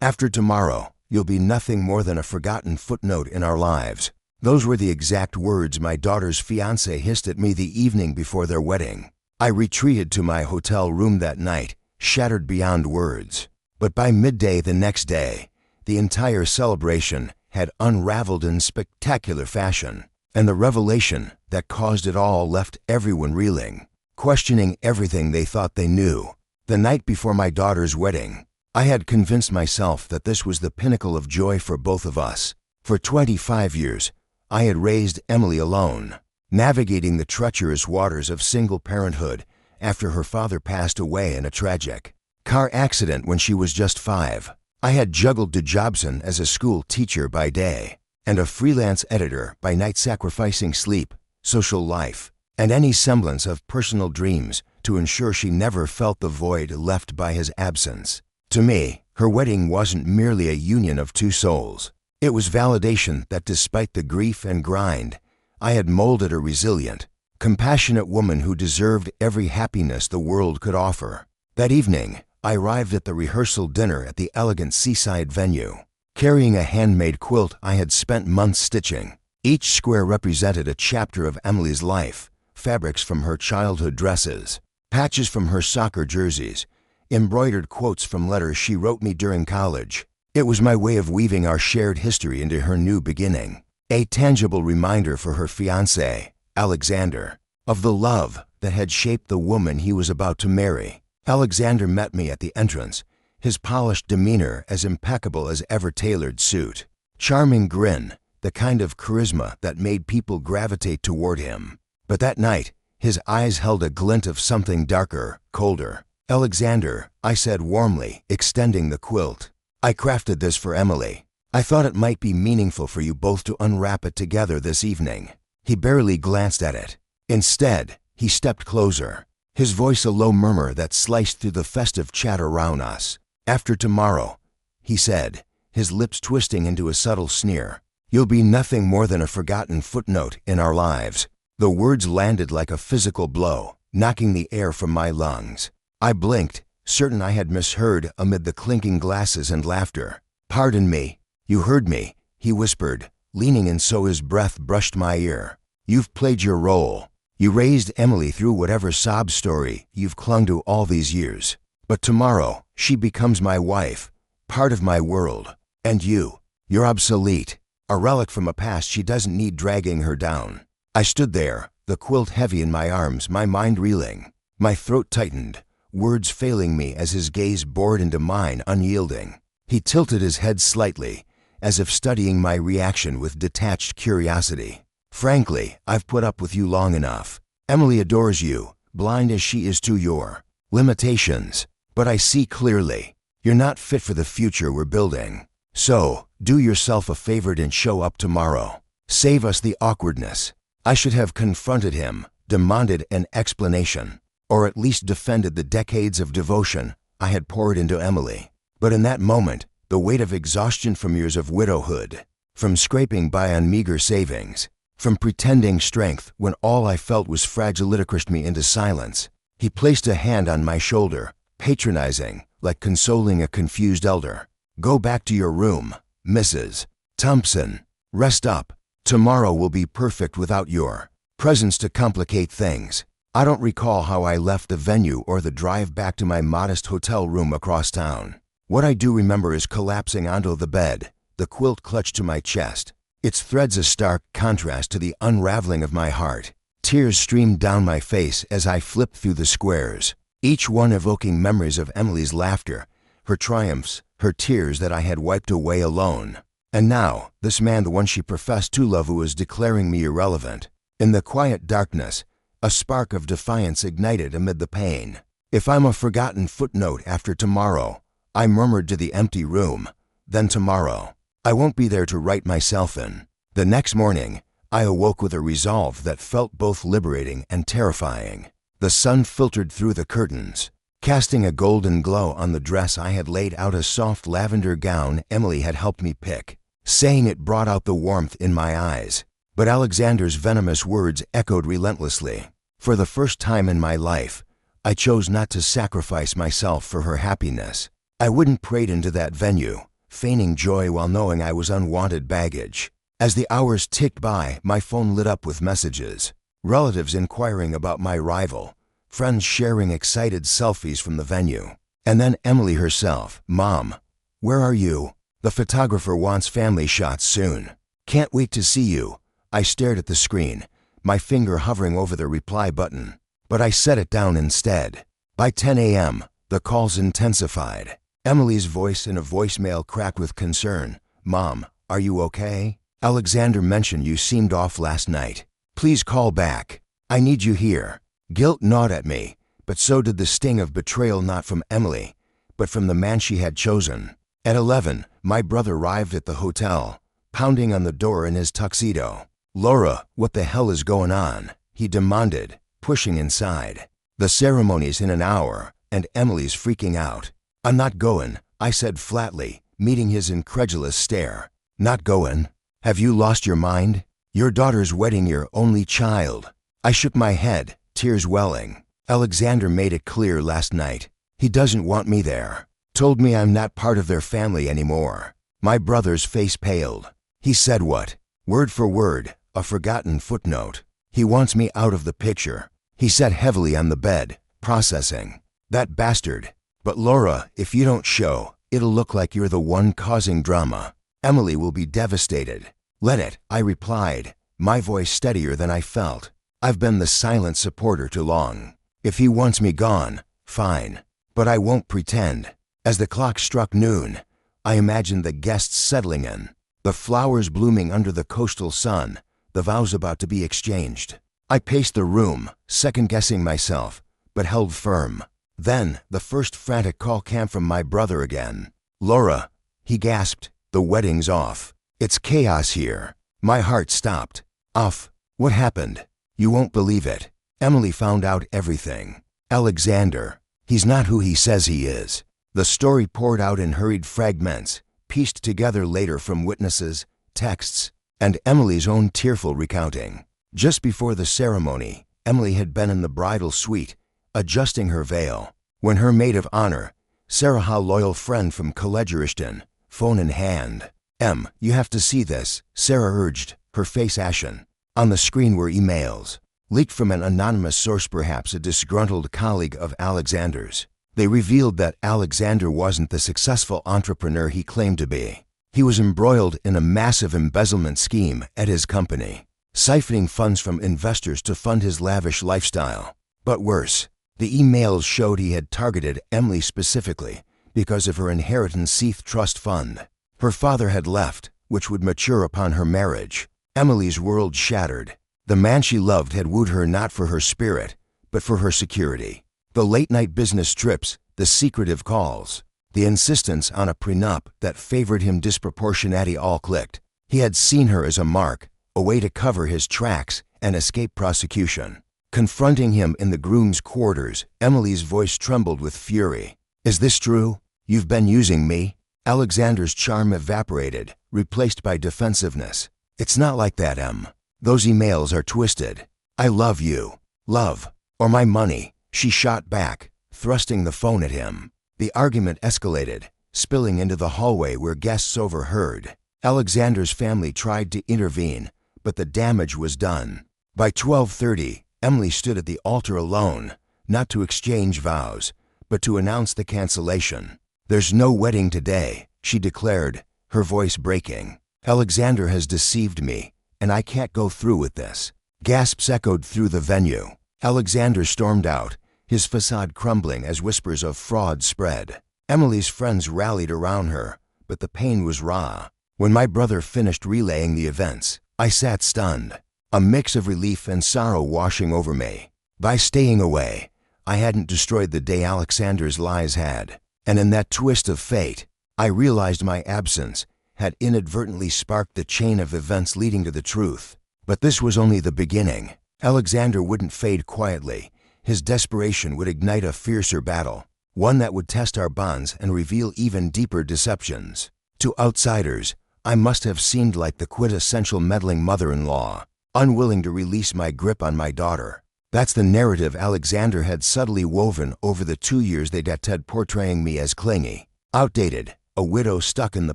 After tomorrow, you'll be nothing more than a forgotten footnote in our lives. Those were the exact words my daughter's fiancé hissed at me the evening before their wedding. I retreated to my hotel room that night, shattered beyond words. But by midday the next day, the entire celebration had unraveled in spectacular fashion, and the revelation that caused it all left everyone reeling, questioning everything they thought they knew. The night before my daughter's wedding, I had convinced myself that this was the pinnacle of joy for both of us. For 25 years, I had raised Emily alone, navigating the treacherous waters of single parenthood after her father passed away in a tragic car accident when she was just 5. I had juggled to Jobson as a school teacher by day and a freelance editor by night, sacrificing sleep, social life, and any semblance of personal dreams to ensure she never felt the void left by his absence. To me, her wedding wasn't merely a union of two souls. It was validation that despite the grief and grind, I had molded a resilient, compassionate woman who deserved every happiness the world could offer. That evening, I arrived at the rehearsal dinner at the elegant seaside venue, carrying a handmade quilt I had spent months stitching. Each square represented a chapter of Emily's life, fabrics from her childhood dresses, patches from her soccer jerseys, embroidered quotes from letters she wrote me during college. It was my way of weaving our shared history into her new beginning, a tangible reminder for her fiancé, Alexander, of the love that had shaped the woman he was about to marry. Alexander met me at the entrance, his polished demeanor as impeccable as ever-tailored suit, charming grin, the kind of charisma that made people gravitate toward him. But that night, his eyes held a glint of something darker, colder. "Alexander," I said warmly, extending the quilt. "I crafted this for Emily. I thought it might be meaningful for you both to unwrap it together this evening." He barely glanced at it. Instead, he stepped closer, his voice a low murmur that sliced through the festive chatter around us. "After tomorrow," he said, his lips twisting into a subtle sneer, "you'll be nothing more than a forgotten footnote in our lives." The words landed like a physical blow, knocking the air from my lungs. I blinked, certain I had misheard amid the clinking glasses and laughter. "Pardon me, you heard me," he whispered, leaning in so his breath brushed my ear. "You've played your role. You raised Emily through whatever sob story you've clung to all these years. But tomorrow, she becomes my wife, part of my world. And you're obsolete, a relic from a past she doesn't need dragging her down." I stood there, the quilt heavy in my arms, my mind reeling. My throat tightened, words failing me as his gaze bored into mine, unyielding. He tilted his head slightly, as if studying my reaction with detached curiosity. "Frankly, I've put up with you long enough. Emily adores you, blind as she is to your limitations. But I see clearly, you're not fit for the future we're building. So, do yourself a favor and show up tomorrow. Save us the awkwardness." I should have confronted him, demanded an explanation, or at least defended the decades of devotion I had poured into Emily. But in that moment, the weight of exhaustion from years of widowhood, from scraping by on meager savings, from pretending strength when all I felt was fragility, crushed me into silence. He placed a hand on my shoulder, patronizing, like consoling a confused elder. "Go back to your room, Mrs. Thompson. Rest up. Tomorrow will be perfect without your presence to complicate things." I don't recall how I left the venue or the drive back to my modest hotel room across town. What I do remember is collapsing onto the bed, the quilt clutched to my chest, its threads a stark contrast to the unraveling of my heart. Tears streamed down my face as I flipped through the squares, each one evoking memories of Emily's laughter, her triumphs, her tears that I had wiped away alone. And now, this man, the one she professed to love, who was declaring me irrelevant. In the quiet darkness, a spark of defiance ignited amid the pain. "If I'm a forgotten footnote after tomorrow," I murmured to the empty room, "then tomorrow, I won't be there to write myself in." The next morning, I awoke with a resolve that felt both liberating and terrifying. The sun filtered through the curtains, casting a golden glow on the dress I had laid out, a soft lavender gown Emily had helped me pick, saying it brought out the warmth in my eyes. But Alexander's venomous words echoed relentlessly. For the first time in my life, I chose not to sacrifice myself for her happiness. I wouldn't parade into that venue, feigning joy while knowing I was unwanted baggage. As the hours ticked by, my phone lit up with messages. Relatives inquiring about my arrival, friends sharing excited selfies from the venue. And then Emily herself. "Mom, where are you? The photographer wants family shots soon. Can't wait to see you." I stared at the screen, my finger hovering over the reply button, but I set it down instead. By 10 a.m., the calls intensified. Emily's voice in a voicemail cracked with concern. "Mom, are you okay? Alexander mentioned you seemed off last night. Please call back. I need you here." Guilt gnawed at me, but so did the sting of betrayal, not from Emily, but from the man she had chosen. At 11, my brother arrived at the hotel, pounding on the door in his tuxedo. "Laura, what the hell is going on?" he demanded, pushing inside. "The ceremony's in an hour, and Emily's freaking out." "I'm not going," I said flatly, meeting his incredulous stare. "Not going? Have you lost your mind? Your daughter's wedding, your only child." I shook my head, tears welling. "Alexander made it clear last night. He doesn't want me there. Told me I'm not part of their family anymore." My brother's face paled. "He said what?" "Word for word, a forgotten footnote. He wants me out of the picture." He sat heavily on the bed, processing. "That bastard. But Laura, if you don't show, it'll look like you're the one causing drama. Emily will be devastated." "Let it," I replied, my voice steadier than I felt. "I've been the silent supporter too long. If he wants me gone, fine. But I won't pretend." As the clock struck noon, I imagined the guests settling in, the flowers blooming under the coastal sun, the vows about to be exchanged. I paced the room, second-guessing myself, but held firm. Then, the first frantic call came from my brother again. "Laura," he gasped, "the wedding's off. It's chaos here." My heart stopped. "Off? What happened?" "You won't believe it. Emily found out everything. Alexander, he's not who he says he is." The story poured out in hurried fragments, pieced together later from witnesses, texts, and Emily's own tearful recounting. Just before the ceremony, Emily had been in the bridal suite, adjusting her veil, when her maid of honor, Sarah, a loyal friend from Collegerishton, phone in hand. "Em, you have to see this," Sarah urged, her face ashen. On the screen were emails, leaked from an anonymous source, perhaps a disgruntled colleague of Alexander's. They revealed that Alexander wasn't the successful entrepreneur he claimed to be. He was embroiled in a massive embezzlement scheme at his company, siphoning funds from investors to fund his lavish lifestyle. But worse, the emails showed he had targeted Emily specifically because of her inheritance Seath Trust Fund. Her father had left, which would mature upon her marriage. Emily's world shattered. The man she loved had wooed her not for her spirit, but for her security. The late-night business trips, the secretive calls, the insistence on a prenup that favored him disproportionately all clicked. He had seen her as a mark, a way to cover his tracks and escape prosecution. Confronting him in the groom's quarters, Emily's voice trembled with fury. "Is this true? You've been using me?" Alexander's charm evaporated, replaced by defensiveness. "It's not like that, Em. Those emails are twisted. I love you. Love. Or my money." She shot back, thrusting the phone at him. The argument escalated, spilling into the hallway where guests overheard. Alexander's family tried to intervene, but the damage was done. By 12:30, Emily stood at the altar alone, not to exchange vows, but to announce the cancellation. "There's no wedding today," she declared, her voice breaking. "Alexander has deceived me, and I can't go through with this." Gasps echoed through the venue. Alexander stormed out, his facade crumbling as whispers of fraud spread. Emily's friends rallied around her, but the pain was raw. When my brother finished relaying the events, I sat stunned, a mix of relief and sorrow washing over me. By staying away, I hadn't destroyed the day Alexander's lies had, and in that twist of fate, I realized my absence had inadvertently sparked the chain of events leading to the truth. But this was only the beginning. Alexander wouldn't fade quietly. His desperation would ignite a fiercer battle, one that would test our bonds and reveal even deeper deceptions. To outsiders, I must have seemed like the quintessential meddling mother-in-law, unwilling to release my grip on my daughter. That's the narrative Alexander had subtly woven over the 2 years they'd had portraying me as clingy, outdated, a widow stuck in the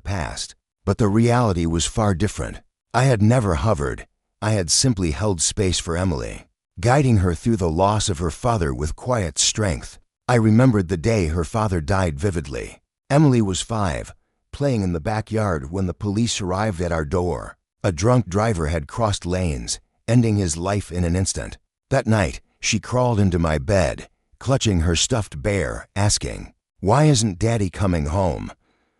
past. But the reality was far different. I had never hovered. I had simply held space for Emily, guiding her through the loss of her father with quiet strength. I remembered the day her father died vividly. Emily was 5, playing in the backyard when the police arrived at our door. A drunk driver had crossed lanes, ending his life in an instant. That night, she crawled into my bed, clutching her stuffed bear, asking, "Why isn't Daddy coming home?"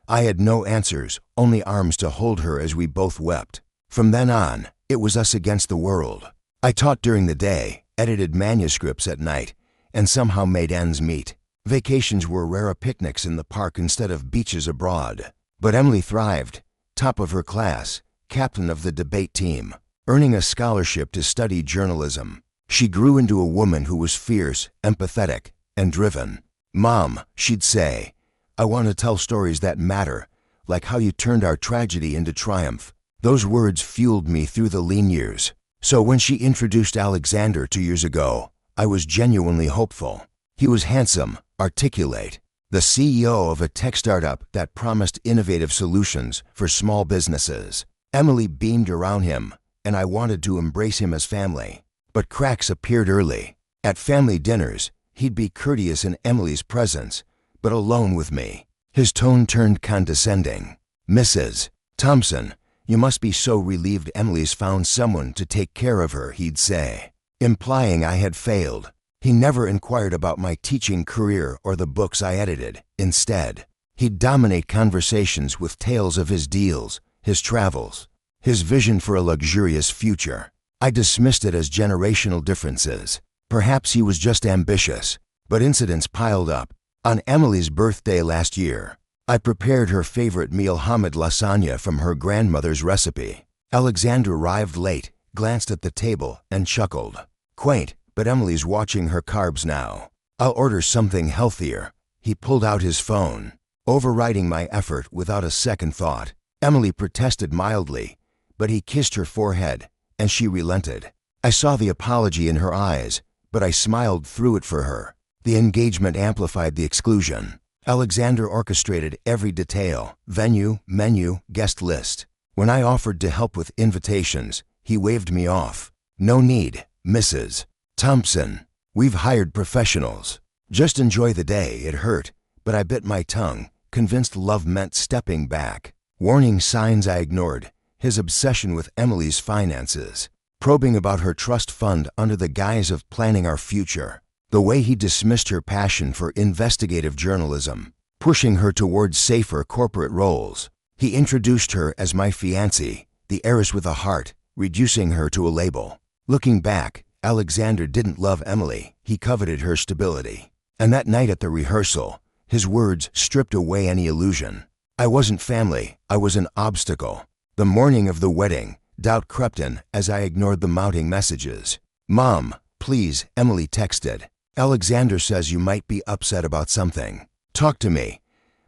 I had no answers, only arms to hold her as we both wept. From then on, it was us against the world. I taught during the day, edited manuscripts at night, and somehow made ends meet. Vacations were rare picnics in the park instead of beaches abroad. But Emily thrived, top of her class, captain of the debate team, earning a scholarship to study journalism. She grew into a woman who was fierce, empathetic, and driven. "Mom," she'd say, "I want to tell stories that matter, like how you turned our tragedy into triumph." Those words fueled me through the lean years. So when she introduced Alexander 2 years ago, I was genuinely hopeful. He was handsome, articulate, the CEO of a tech startup that promised innovative solutions for small businesses. Emily beamed around him, and I wanted to embrace him as family. But cracks appeared early. At family dinners, he'd be courteous in Emily's presence, but alone with me, his tone turned condescending. "Mrs. Thompson, you must be so relieved Emily's found someone to take care of her," he'd say, implying I had failed. He never inquired about my teaching career or the books I edited. Instead, he'd dominate conversations with tales of his deals, his travels, his vision for a luxurious future. I dismissed it as generational differences. Perhaps he was just ambitious, but incidents piled up. On Emily's birthday last year, I prepared her favorite meal, homemade lasagna from her grandmother's recipe. Alexander arrived late, glanced at the table, and chuckled. "Quaint, but Emily's watching her carbs now. I'll order something healthier." He pulled out his phone, overriding my effort without a second thought. Emily protested mildly, but he kissed her forehead, and she relented. I saw the apology in her eyes, but I smiled through it for her. The engagement amplified the exclusion. Alexander orchestrated every detail: venue, menu, guest list. When I offered to help with invitations, he waved me off. "No need, Mrs. Thompson. We've hired professionals. Just enjoy the day." It hurt, but I bit my tongue, convinced love meant stepping back. Warning signs I ignored: his obsession with Emily's finances, probing about her trust fund under the guise of planning our future, the way he dismissed her passion for investigative journalism, pushing her towards safer corporate roles. He introduced her as my fiancée, the heiress with a heart, reducing her to a label. Looking back, Alexander didn't love Emily, he coveted her stability. And that night at the rehearsal, his words stripped away any illusion. I wasn't family, I was an obstacle. The morning of the wedding, doubt crept in as I ignored the mounting messages. "Mom, please," Emily texted. "Alexander says you might be upset about something. Talk to me."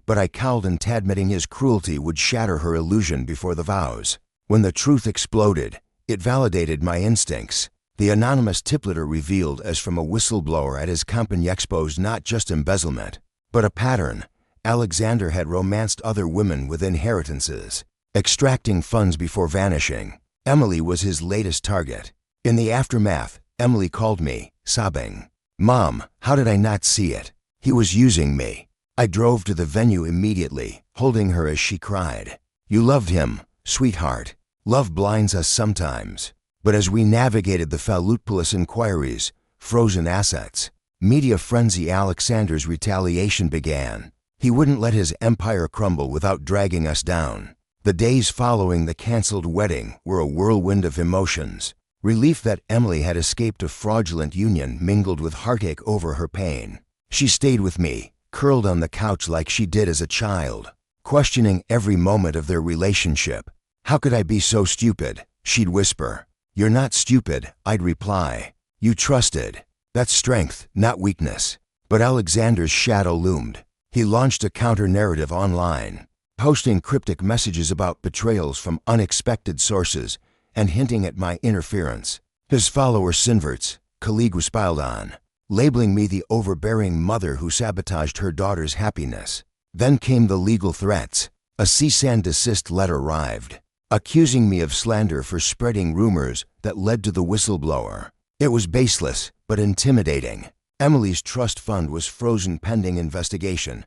But I cowed, and admitting his cruelty would shatter her illusion before the vows. When the truth exploded, it validated my instincts. The anonymous tip letter revealed as from a whistleblower at his company exposed not just embezzlement, but a pattern. Alexander had romanced other women with inheritances, extracting funds before vanishing. Emily was his latest target. In the aftermath, Emily called me, sobbing. "Mom, how did I not see it? He was using me." I drove to the venue immediately, holding her as she cried. "You loved him, sweetheart. Love blinds us sometimes." But as we navigated the Falutopolis inquiries, frozen assets, media frenzy, Alexander's retaliation began. He wouldn't let his empire crumble without dragging us down. The days following the canceled wedding were a whirlwind of emotions. Relief that Emily had escaped a fraudulent union mingled with heartache over her pain. She stayed with me, curled on the couch like she did as a child, questioning every moment of their relationship. "How could I be so stupid?" she'd whisper. "You're not stupid," I'd reply. "You trusted. That's strength, not weakness." But Alexander's shadow loomed. He launched a counter-narrative online, posting cryptic messages about betrayals from unexpected sources and hinting at my interference. His follower Sinverts, colleague, was piled on, labeling me the overbearing mother who sabotaged her daughter's happiness. Then came the legal threats. A cease and desist letter arrived, accusing me of slander for spreading rumors that led to the whistleblower. It was baseless, but intimidating. Emily's trust fund was frozen pending investigation,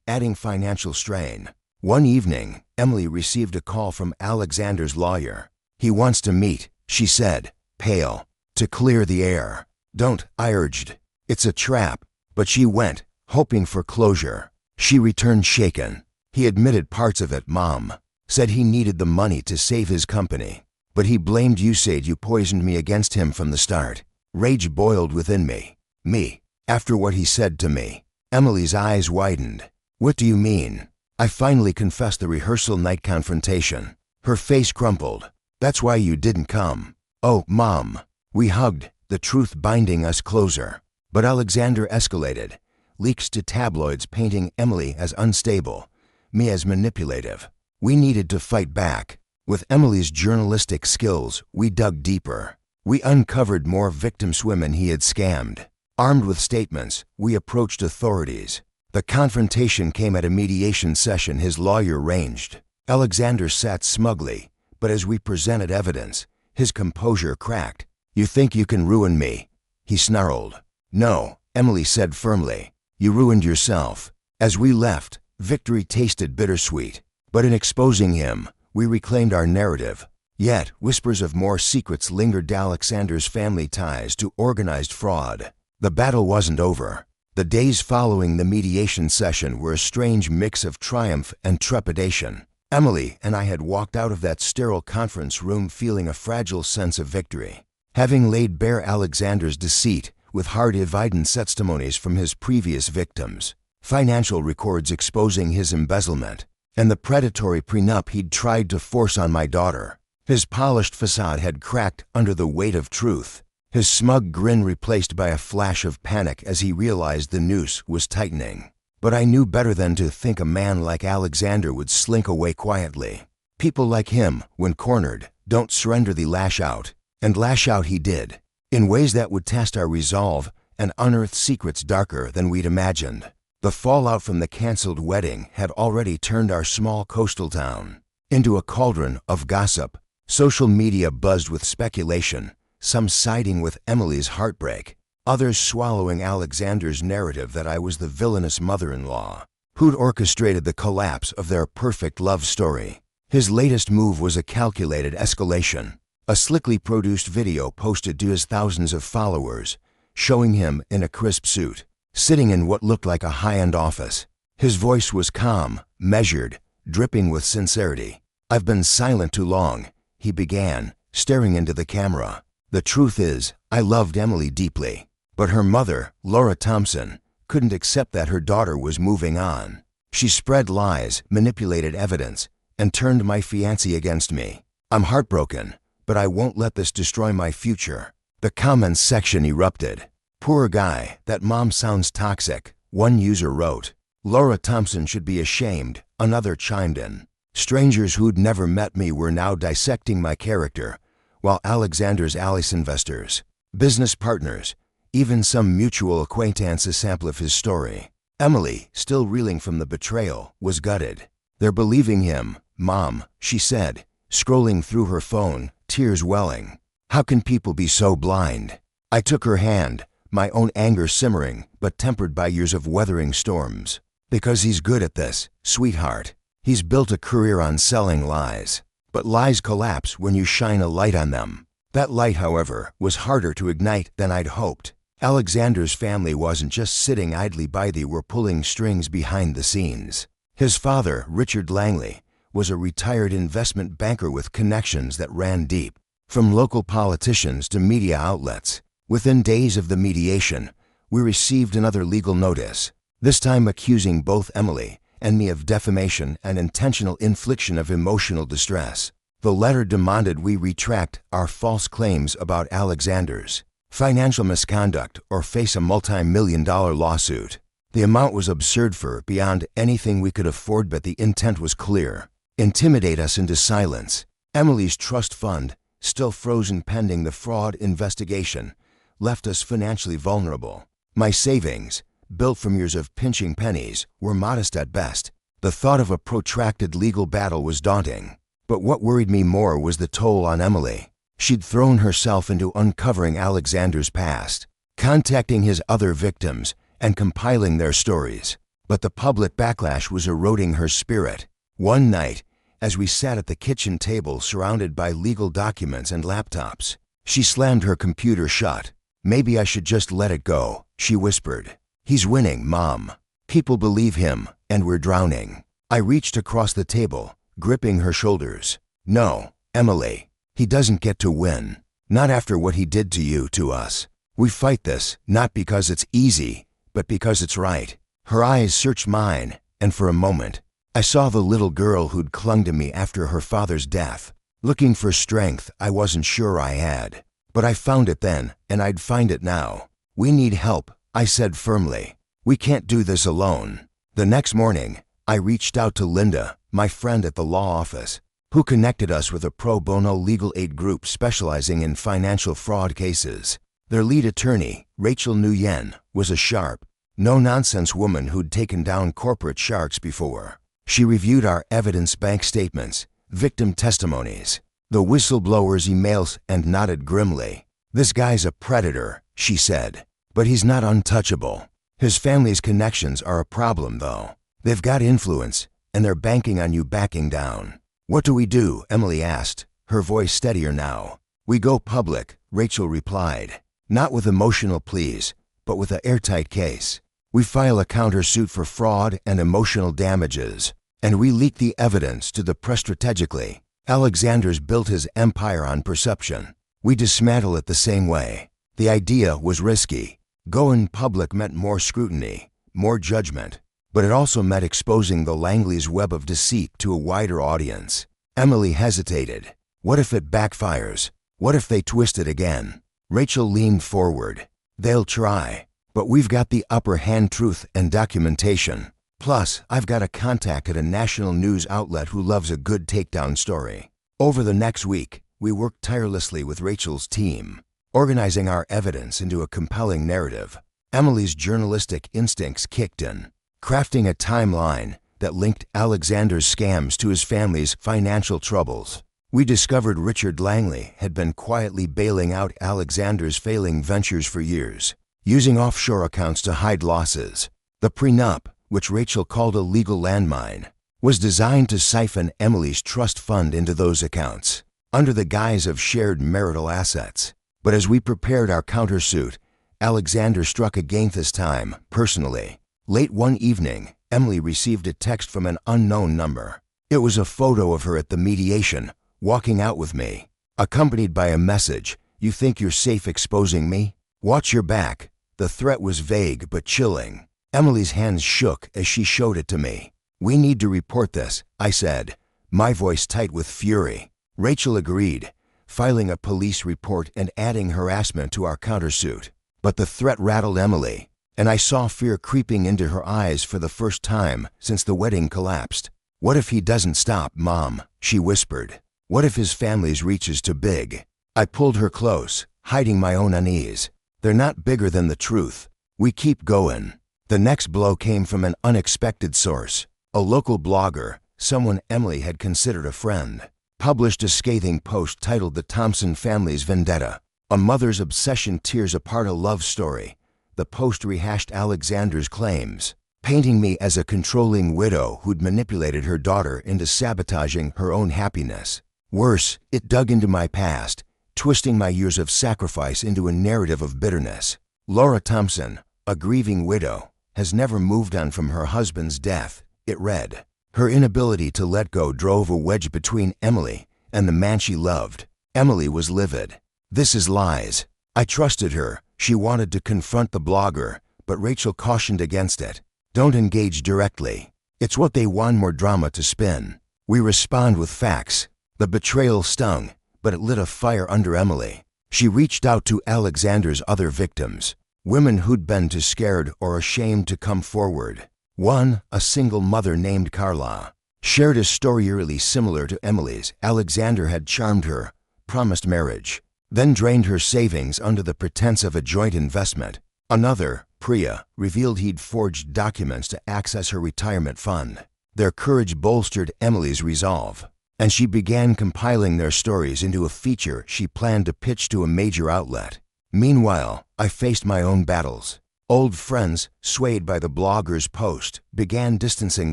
adding financial strain. One evening, Emily received a call from Alexander's lawyer. "He wants to meet," she said, pale, "to clear the air." "Don't," I urged. "It's a trap." But she went, hoping for closure. She returned shaken. "He admitted parts of it, Mom. Said he needed the money to save his company. But he blamed you, said you poisoned me against him from the start." Rage boiled within me. Me, after what he said to me. Emily's eyes widened. "What do you mean?" I finally confessed the rehearsal night confrontation. Her face crumpled. "That's why you didn't come." "Oh, Mom." We hugged, the truth binding us closer. But Alexander escalated. Leaks to tabloids painting Emily as unstable, me as manipulative. We needed to fight back. With Emily's journalistic skills, we dug deeper. We uncovered more victims' women he had scammed. Armed with statements, we approached authorities. The confrontation came at a mediation session his lawyer arranged. Alexander sat smugly, but as we presented evidence, his composure cracked. "You think you can ruin me?" he snarled. "No," Emily said firmly. "You ruined yourself." As we left, victory tasted bittersweet. But in exposing him, we reclaimed our narrative. Yet, whispers of more secrets lingered. Alexander's family ties to organized fraud. The battle wasn't over. The days following the mediation session were a strange mix of triumph and trepidation. Emily and I had walked out of that sterile conference room feeling a fragile sense of victory. Having laid bare Alexander's deceit with hard evidence testimonies from his previous victims, financial records exposing his embezzlement, and the predatory prenup he'd tried to force on my daughter. His polished facade had cracked under the weight of truth. His smug grin replaced by a flash of panic as he realized the noose was tightening. But I knew better than to think a man like Alexander would slink away quietly. People like him, when cornered, don't surrender. They lash out. And lash out he did, in ways that would test our resolve and unearth secrets darker than we'd imagined. The fallout from the canceled wedding had already turned our small coastal town into a cauldron of gossip. Social media buzzed with speculation, some siding with Emily's heartbreak, others swallowing Alexander's narrative that I was the villainous mother-in-law who'd orchestrated the collapse of their perfect love story. His latest move was a calculated escalation. A slickly produced video posted to his thousands of followers, showing him in a crisp suit, sitting in what looked like a high-end office. His voice was calm, measured, dripping with sincerity. "I've been silent too long," he began, staring into the camera. "The truth is, I loved Emily deeply. But her mother, Laura Thompson, couldn't accept that her daughter was moving on. She spread lies, manipulated evidence, and turned my fiancé against me. I'm heartbroken, but I won't let this destroy my future." The comments section erupted. "Poor guy, that mom sounds toxic," one user wrote. "Laura Thompson should be ashamed," another chimed in. Strangers who'd never met me were now dissecting my character, while Alexander's Alice investors, business partners, even some mutual acquaintances sample of his story. Emily, still reeling from the betrayal, was gutted. "They're believing him, Mom," she said, scrolling through her phone, tears welling. "How can people be so blind?" I took her hand, my own anger simmering, but tempered by years of weathering storms. "Because he's good at this, sweetheart. He's built a career on selling lies. But lies collapse when you shine a light on them." That light, however, was harder to ignite than I'd hoped. Alexander's family wasn't just sitting idly by, they were pulling strings behind the scenes. His father, Richard Langley, was a retired investment banker with connections that ran deep, from local politicians to media outlets. Within days of the mediation, we received another legal notice, this time accusing both Emily and me of defamation and intentional infliction of emotional distress. The letter demanded we retract our false claims about Alexander's financial misconduct or face a multi-million-dollar lawsuit. The amount was absurd for beyond anything we could afford, but the intent was clear: intimidate us into silence. Emily's trust fund, still frozen pending the fraud investigation, left us financially vulnerable. My savings, built from years of pinching pennies, were modest at best. The thought of a protracted legal battle was daunting. But what worried me more was the toll on Emily. She'd thrown herself into uncovering Alexander's past, contacting his other victims, and compiling their stories. But the public backlash was eroding her spirit. One night, as we sat at the kitchen table surrounded by legal documents and laptops, she slammed her computer shut. "Maybe I should just let it go," she whispered. "He's winning, Mom. People believe him, and we're drowning." I reached across the table, gripping her shoulders. "No, Emily. He doesn't get to win. Not after what he did to you, to us. We fight this, not because it's easy, but because it's right." Her eyes searched mine, and for a moment, I saw the little girl who'd clung to me after her father's death, looking for strength I wasn't sure I had. But I found it then, and I'd find it now. "We need help," I said firmly. "We can't do this alone." The next morning, I reached out to Linda, my friend at the law office, who connected us with a pro bono legal aid group specializing in financial fraud cases. Their lead attorney, Rachel Nguyen, was a sharp, no-nonsense woman who'd taken down corporate sharks before. She reviewed our evidence bank statements, victim testimonies, the whistleblower's emails, and nodded grimly. "This guy's a predator," she said, "but he's not untouchable. His family's connections are a problem, though. They've got influence, and they're banking on you backing down." "What do we do?" Emily asked, her voice steadier now. "We go public," Rachel replied. "Not with emotional pleas, but with an airtight case. We file a countersuit for fraud and emotional damages, and we leak the evidence to the press strategically. Alexander's built his empire on perception. We dismantle it the same way." The idea was risky. Going public meant more scrutiny, more judgment, but it also meant exposing the Langley's web of deceit to a wider audience. Emily hesitated. What if it backfires? What if they twist it again? Rachel leaned forward. "They'll try, but we've got the upper hand, truth and documentation. Plus, I've got a contact at a national news outlet who loves a good takedown story." Over the next week, we worked tirelessly with Rachel's team, organizing our evidence into a compelling narrative. Emily's journalistic instincts kicked in, crafting a timeline that linked Alexander's scams to his family's financial troubles. We discovered Richard Langley had been quietly bailing out Alexander's failing ventures for years, using offshore accounts to hide losses. The prenup, which Rachel called a legal landmine, was designed to siphon Emily's trust fund into those accounts, under the guise of shared marital assets. But as we prepared our countersuit, Alexander struck again, this time personally. Late one evening, Emily received a text from an unknown number. It was a photo of her at the mediation, walking out with me, accompanied by a message, "You think you're safe exposing me? Watch your back." The threat was vague but chilling. Emily's hands shook as she showed it to me. "We need to report this," I said, my voice tight with fury. Rachel agreed, filing a police report and adding harassment to our countersuit. But the threat rattled Emily, and I saw fear creeping into her eyes for the first time since the wedding collapsed. "What if he doesn't stop, Mom?" she whispered. "What if his family's reach is too big?" I pulled her close, hiding my own unease. "They're not bigger than the truth. We keep going." The next blow came from an unexpected source. A local blogger, someone Emily had considered a friend, published a scathing post titled "The Thompson Family's Vendetta. A Mother's Obsession Tears Apart a Love Story." The post rehashed Alexander's claims, painting me as a controlling widow who'd manipulated her daughter into sabotaging her own happiness. Worse, it dug into my past, twisting my years of sacrifice into a narrative of bitterness. Laura Thompson, a grieving widow, has never moved on from her husband's death, it read. Her inability to let go drove a wedge between Emily and the man she loved. Emily was livid. "This is lies." I trusted her. She wanted to confront the blogger, but Rachel cautioned against it. "Don't engage directly. It's what they want more drama to spin. We respond with facts." The betrayal stung, but it lit a fire under Emily. She reached out to Alexander's other victims, women who'd been too scared or ashamed to come forward. One, a single mother named Carla, shared a story eerily similar to Emily's. Alexander had charmed her, promised marriage, then drained her savings under the pretense of a joint investment. Another, Priya, revealed he'd forged documents to access her retirement fund. Their courage bolstered Emily's resolve, and she began compiling their stories into a feature she planned to pitch to a major outlet. Meanwhile, I faced my own battles. Old friends, swayed by the blogger's post, began distancing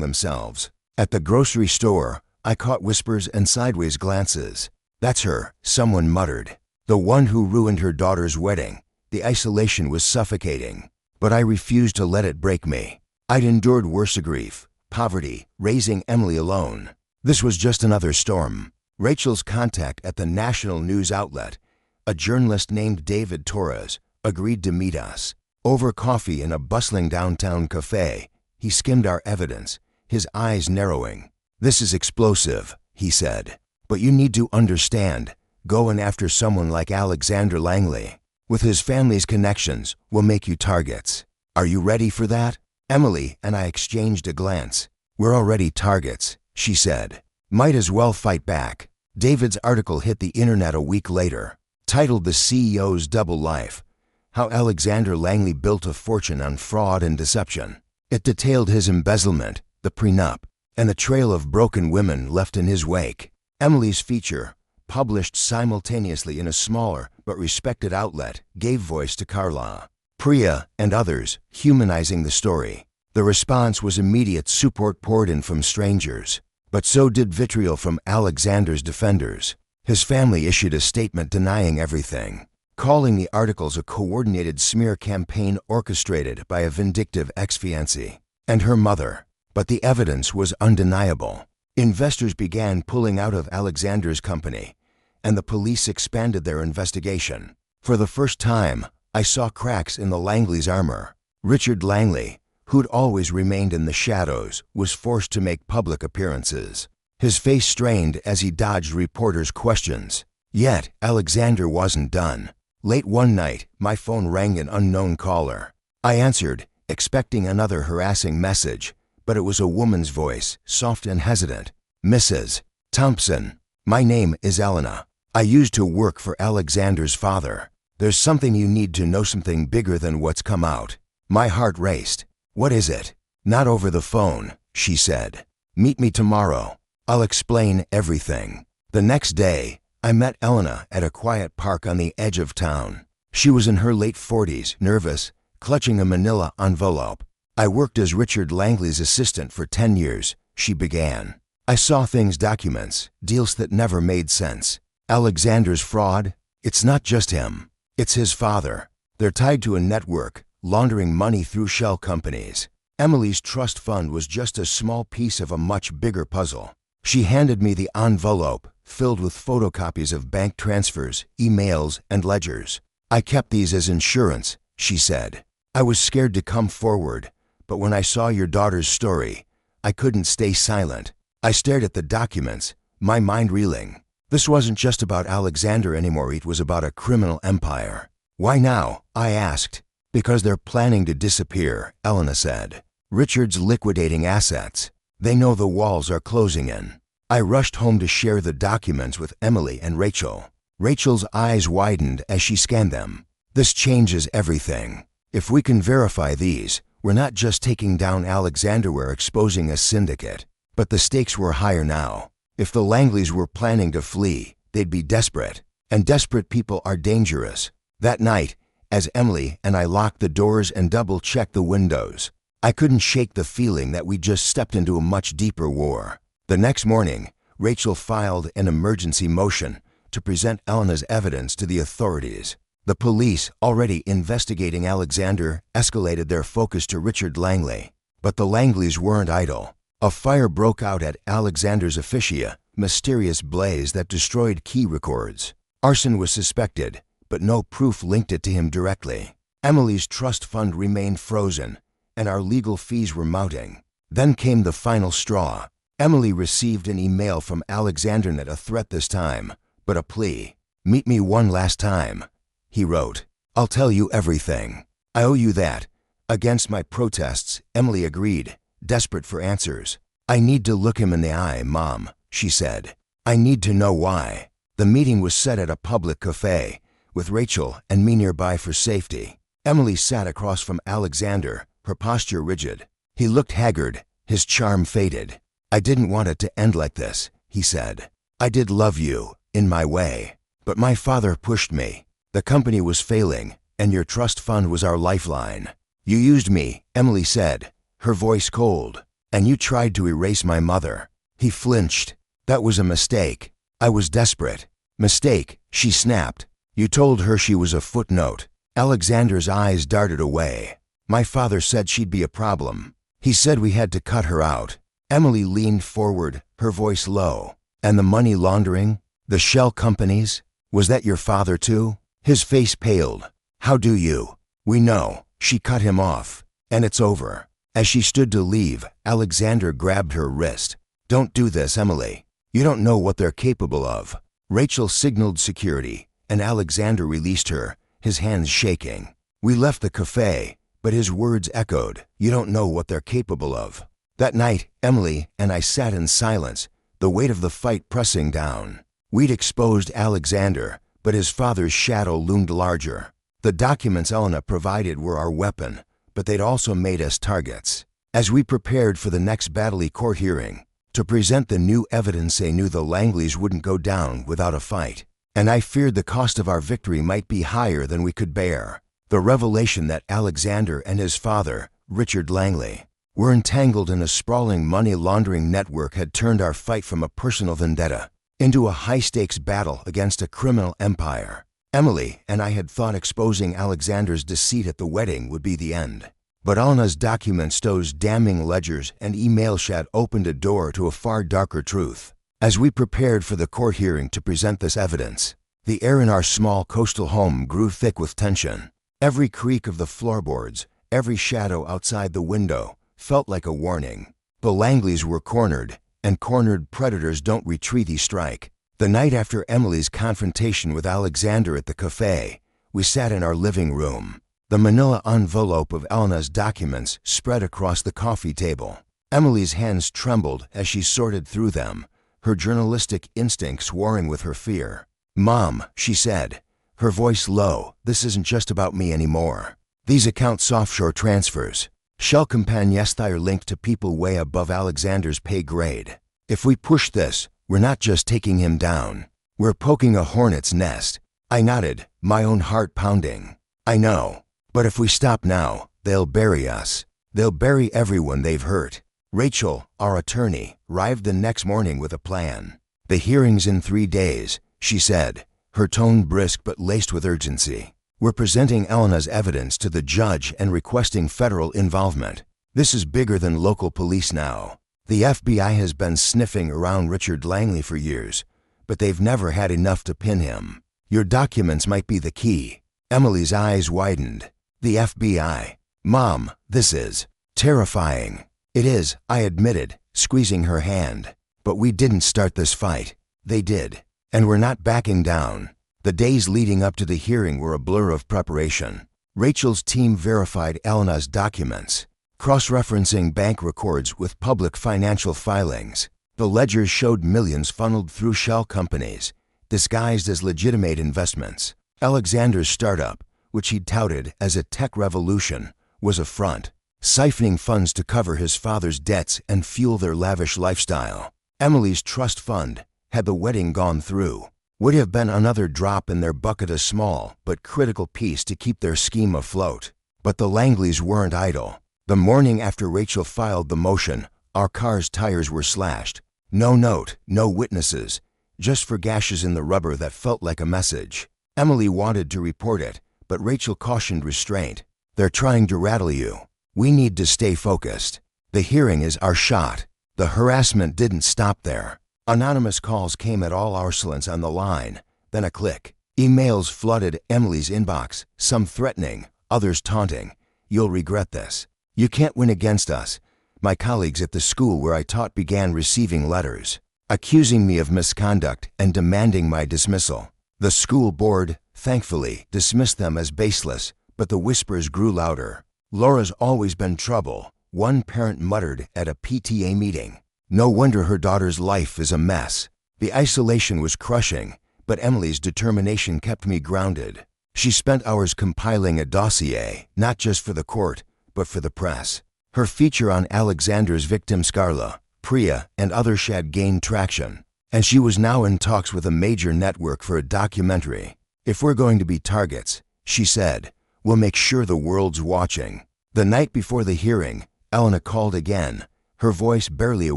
themselves. At the grocery store, I caught whispers and sideways glances. "That's her," someone muttered. "The one who ruined her daughter's wedding." The isolation was suffocating, but I refused to let it break me. I'd endured worse grief, poverty, raising Emily alone. This was just another storm. Rachel's contact at the national news outlet, a journalist named David Torres, agreed to meet us. Over coffee in a bustling downtown cafe, he skimmed our evidence, his eyes narrowing. "This is explosive," he said. "But you need to understand, going after someone like Alexander Langley, with his family's connections, will make you targets. Are you ready for that?" Emily and I exchanged a glance. "We're already targets," she said. "Might as well fight back." David's article hit the internet a week later, titled "The CEO's Double Life: How Alexander Langley Built a Fortune on Fraud and Deception." It detailed his embezzlement, the prenup, and the trail of broken women left in his wake. Emily's feature, published simultaneously in a smaller but respected outlet, gave voice to Carla, Priya, and others, humanizing the story. The response was immediate. Support poured in from strangers, but so did vitriol from Alexander's defenders. His family issued a statement denying everything, calling the articles a coordinated smear campaign orchestrated by a vindictive ex-fiancée and her mother. But the evidence was undeniable. Investors began pulling out of Alexander's company, and the police expanded their investigation. For the first time, I saw cracks in the Langley's armor. Richard Langley, who'd always remained in the shadows, was forced to make public appearances. His face strained as he dodged reporters' questions. Yet, Alexander wasn't done. Late one night, my phone rang an unknown caller. I answered, expecting another harassing message, but it was a woman's voice, soft and hesitant. "Mrs. Thompson, my name is Elena. I used to work for Alexander's father. There's something you need to know, something bigger than what's come out." My heart raced. "What is it?" "Not over the phone," she said. "Meet me tomorrow. I'll explain everything." The next day, I met Elena at a quiet park on the edge of town. She was in her late 40s, nervous, clutching a manila envelope. "I worked as Richard Langley's assistant for 10 years, she began. "I saw things, documents, deals that never made sense. Alexander's fraud, it's not just him. It's his father. They're tied to a network, laundering money through shell companies." Emily's trust fund was just a small piece of a much bigger puzzle. She handed me the envelope, filled with photocopies of bank transfers, emails, and ledgers. "I kept these as insurance," she said. "I was scared to come forward, but when I saw your daughter's story, I couldn't stay silent." I stared at the documents, my mind reeling. This wasn't just about Alexander anymore, it was about a criminal empire. "Why now?" I asked. "Because they're planning to disappear," Elena said. "Richard's liquidating assets. They know the walls are closing in." I rushed home to share the documents with Emily and Rachel. Rachel's eyes widened as she scanned them. "This changes everything. If we can verify these, we're not just taking down Alexander, we're exposing a syndicate." But the stakes were higher now. If the Langleys were planning to flee, they'd be desperate. And desperate people are dangerous. That night, as Emily and I locked the doors and double-checked the windows, I couldn't shake the feeling that we'd just stepped into a much deeper war. The next morning, Rachel filed an emergency motion to present Elena's evidence to the authorities. The police, already investigating Alexander, escalated their focus to Richard Langley. But the Langleys weren't idle. A fire broke out at Alexander's officia, mysterious blaze that destroyed key records. Arson was suspected, but no proof linked it to him directly. Emily's trust fund remained frozen, and our legal fees were mounting. Then came the final straw. Emily received an email from Alexander, not a threat this time, but a plea. "Meet me one last time," he wrote. "I'll tell you everything. I owe you that." Against my protests, Emily agreed, desperate for answers. "I need to look him in the eye, Mom," she said. "I need to know why." The meeting was set at a public cafe, with Rachel and me nearby for safety. Emily sat across from Alexander, her posture rigid. He looked haggard, his charm faded. "I didn't want it to end like this," he said. "I did love you, in my way. But my father pushed me. The company was failing, and your trust fund was our lifeline. You used me," Emily said, her voice cold, "and you tried to erase my mother." He flinched. "That was a mistake. I was desperate." "Mistake," she snapped. "You told her she was a footnote." Alexander's eyes darted away. "My father said she'd be a problem. He said we had to cut her out." Emily leaned forward, her voice low. "And the money laundering? The shell companies? Was that your father too?" His face paled. "How do you?" "We know." She cut him off. "And it's over." As she stood to leave, Alexander grabbed her wrist. "Don't do this, Emily. You don't know what they're capable of." Rachel signaled security, and Alexander released her, his hands shaking. We left the cafe, but his words echoed. "You don't know what they're capable of." That night, Emily and I sat in silence, the weight of the fight pressing down. We'd exposed Alexander, but his father's shadow loomed larger. The documents Elena provided were our weapon, but they'd also made us targets. As we prepared for the next Baddeley court hearing, to present the new evidence, they knew the Langleys wouldn't go down without a fight. And I feared the cost of our victory might be higher than we could bear. The revelation that Alexander and his father, Richard Langley, were entangled in a sprawling money laundering network had turned our fight from a personal vendetta into a high-stakes battle against a criminal empire. Emily and I had thought exposing Alexander's deceit at the wedding would be the end. But Elena's documents, those damning ledgers and email chat, opened a door to a far darker truth. As we prepared for the court hearing to present this evidence, the air in our small coastal home grew thick with tension. Every creak of the floorboards, every shadow outside the window, felt like a warning. The Langleys were cornered, and cornered predators don't retreat, strike. The night after Emily's confrontation with Alexander at the cafe, we sat in our living room. The manila envelope of Elena's documents spread across the coffee table. Emily's hands trembled as she sorted through them, her journalistic instincts warring with her fear. "Mom," she said, her voice low, "this isn't just about me anymore. These accounts offshore transfers. Shell companies are linked to people way above Alexander's pay grade. If we push this, we're not just taking him down. We're poking a hornet's nest." I nodded, my own heart pounding. "I know. But if we stop now, they'll bury us. They'll bury everyone they've hurt." Rachel, our attorney, arrived the next morning with a plan. "The hearing's in 3 days," she said, her tone brisk but laced with urgency. "We're presenting Elena's evidence to the judge and requesting federal involvement. This is bigger than local police now. The FBI has been sniffing around Richard Langley for years, but they've never had enough to pin him. Your documents might be the key." Emily's eyes widened. "The FBI? Mom, this is terrifying." "It is," I admitted, squeezing her hand. "But we didn't start this fight. They did. And we're not backing down." The days leading up to the hearing were a blur of preparation. Rachel's team verified Elena's documents, cross-referencing bank records with public financial filings. The ledgers showed millions funneled through shell companies, disguised as legitimate investments. Alexander's startup, which he'd touted as a tech revolution, was a front, siphoning funds to cover his father's debts and fuel their lavish lifestyle. Emily's trust fund, had the wedding gone through, would have been another drop in their bucket, a small but critical piece to keep their scheme afloat. But the Langleys weren't idle. The morning after Rachel filed the motion, our car's tires were slashed. No note, no witnesses, just for gashes in the rubber that felt like a message. Emily wanted to report it, but Rachel cautioned restraint. "They're trying to rattle you. We need to stay focused. The hearing is our shot." The harassment didn't stop there. Anonymous calls came at all arsenals on the line, then a click. Emails flooded Emily's inbox, some threatening, others taunting. "You'll regret this. You can't win against us." My colleagues at the school where I taught began receiving letters, accusing me of misconduct and demanding my dismissal. The school board, thankfully, dismissed them as baseless, but the whispers grew louder. "Laura's always been trouble," one parent muttered at a PTA meeting. "No wonder her daughter's life is a mess." The isolation was crushing, but Emily's determination kept me grounded. She spent hours compiling a dossier, not just for the court, but for the press. Her feature on Alexander's victims Carla, Priya, and others had gained traction, and she was now in talks with a major network for a documentary. "If we're going to be targets," she said, "we'll make sure the world's watching." The night before the hearing, Elena called again, her voice barely a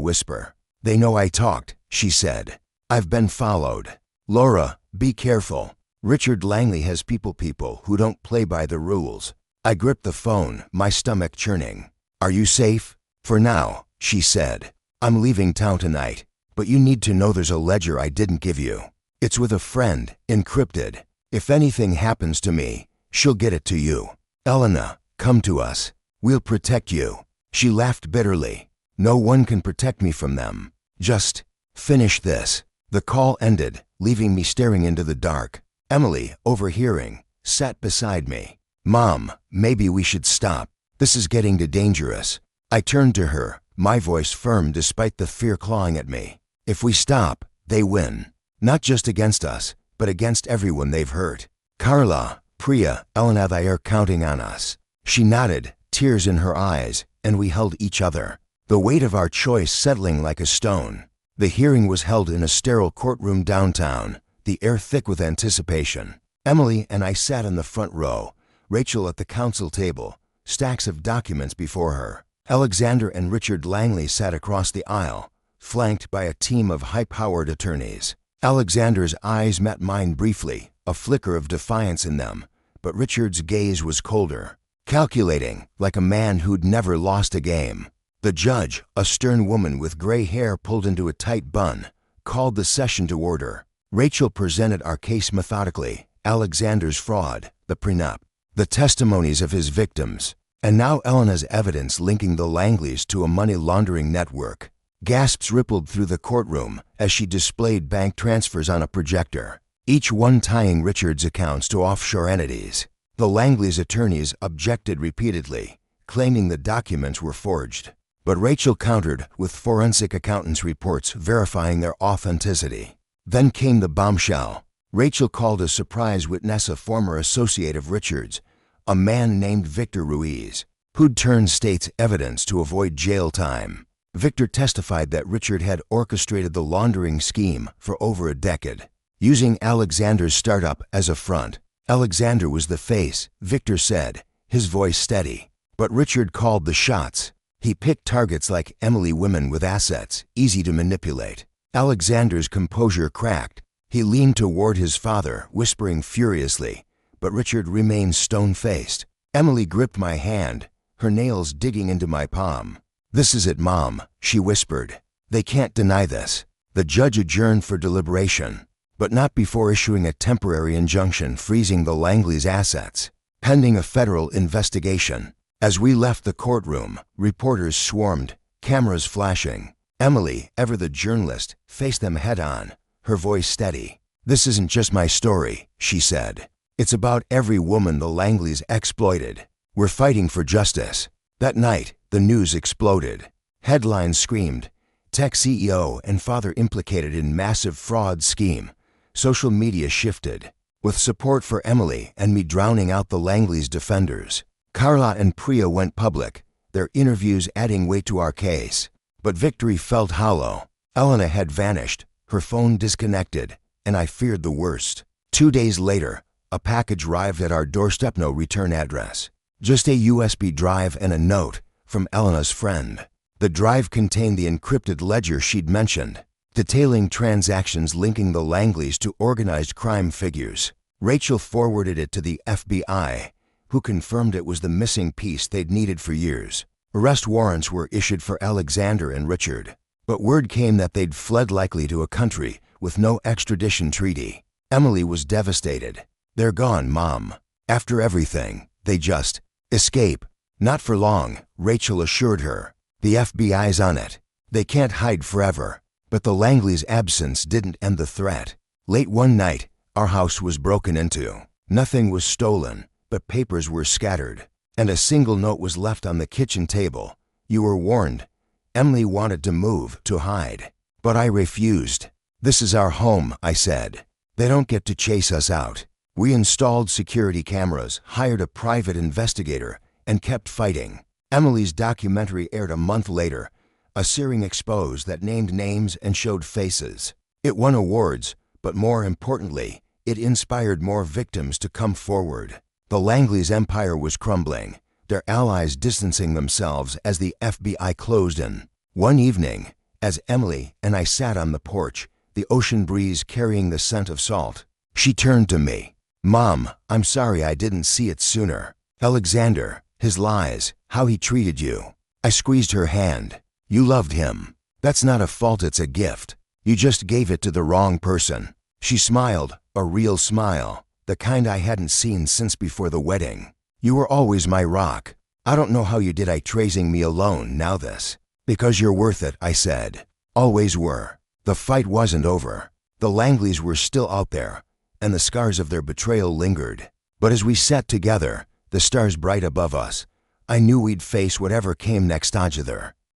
whisper. "They know I talked," she said. "I've been followed. Laura, be careful. Richard Langley has people who don't play by the rules." I gripped the phone, my stomach churning. "Are you safe?" "For now," she said. "I'm leaving town tonight, but you need to know there's a ledger I didn't give you. It's with a friend, encrypted. If anything happens to me, she'll get it to you. Elena, come to us. We'll protect you." She laughed bitterly. "No one can protect me from them. Just finish this." The call ended, leaving me staring into the dark. Emily, overhearing, sat beside me. "Mom, maybe we should stop. This is getting too dangerous." I turned to her, my voice firm despite the fear clawing at me. "If we stop, they win. Not just against us, but against everyone they've hurt. Carla, Priya, Elena, they are counting on us." She nodded, tears in her eyes, and we held each other, the weight of our choice settling like a stone. The hearing was held in a sterile courtroom downtown, the air thick with anticipation. Emily and I sat in the front row, Rachel at the counsel table, stacks of documents before her. Alexander and Richard Langley sat across the aisle, flanked by a team of high-powered attorneys. Alexander's eyes met mine briefly, a flicker of defiance in them, but Richard's gaze was colder, calculating, like a man who'd never lost a game. The judge, a stern woman with gray hair pulled into a tight bun, called the session to order. Rachel presented our case methodically: Alexander's fraud, the prenup, the testimonies of his victims, and now Elena's evidence linking the Langleys to a money laundering network. Gasps rippled through the courtroom as she displayed bank transfers on a projector, each one tying Richard's accounts to offshore entities. The Langleys' attorneys objected repeatedly, claiming the documents were forged. But Rachel countered with forensic accountants' reports verifying their authenticity. Then came the bombshell. Rachel called a surprise witness a former associate of Richard's, a man named Victor Ruiz, who'd turned state's evidence to avoid jail time. Victor testified that Richard had orchestrated the laundering scheme for over a decade, using Alexander's startup as a front. Alexander was the face, Victor said, his voice steady. But Richard called the shots. He picked targets like Emily, women with assets, easy to manipulate. Alexander's composure cracked. He leaned toward his father, whispering furiously, but Richard remained stone-faced. Emily gripped my hand, her nails digging into my palm. "This is it, Mom," she whispered. "They can't deny this." The judge adjourned for deliberation, but not before issuing a temporary injunction freezing the Langleys' assets, pending a federal investigation. As we left the courtroom, reporters swarmed, cameras flashing. Emily, ever the journalist, faced them head-on, her voice steady. "This isn't just my story," she said. "It's about every woman the Langleys exploited. We're fighting for justice." That night, the news exploded. Headlines screamed, "Tech CEO and father implicated in massive fraud scheme." Social media shifted, with support for Emily and me drowning out the Langleys' defenders. Carla and Priya went public, their interviews adding weight to our case. But victory felt hollow. Elena had vanished, her phone disconnected, and I feared the worst. 2 days later, a package arrived at our doorstep, no return address. Just a USB drive and a note from Elena's friend. The drive contained the encrypted ledger she'd mentioned, detailing transactions linking the Langleys to organized crime figures. Rachel forwarded it to the FBI, who confirmed it was the missing piece they'd needed for years. Arrest warrants were issued for Alexander and Richard, but word came that they'd fled, likely to a country with no extradition treaty. Emily was devastated. "They're gone, Mom. After everything, they just escape." "Not for long," Rachel assured her. "The FBI's on it. They can't hide forever." But the Langleys' absence didn't end the threat. Late one night, our house was broken into. Nothing was stolen, but papers were scattered, and a single note was left on the kitchen table. "You were warned." Emily wanted to move, to hide, but I refused. "This is our home," I said. "They don't get to chase us out." We installed security cameras, hired a private investigator, and kept fighting. Emily's documentary aired a month later, a searing expose that named names and showed faces. It won awards, but more importantly, it inspired more victims to come forward. The Langleys' empire was crumbling, their allies distancing themselves as the FBI closed in. One evening, as Emily and I sat on the porch, the ocean breeze carrying the scent of salt, she turned to me. "Mom, I'm sorry I didn't see it sooner. Alexander, his lies, how he treated you." I squeezed her hand. "You loved him. That's not a fault, it's a gift. You just gave it to the wrong person." She smiled, a real smile, the kind I hadn't seen since before the wedding. "You were always my rock. I don't know how you did it raising me alone now this." "Because you're worth it," I said. "Always were." The fight wasn't over. The Langleys were still out there, and the scars of their betrayal lingered. But as we sat together, the stars bright above us, I knew we'd face whatever came next together.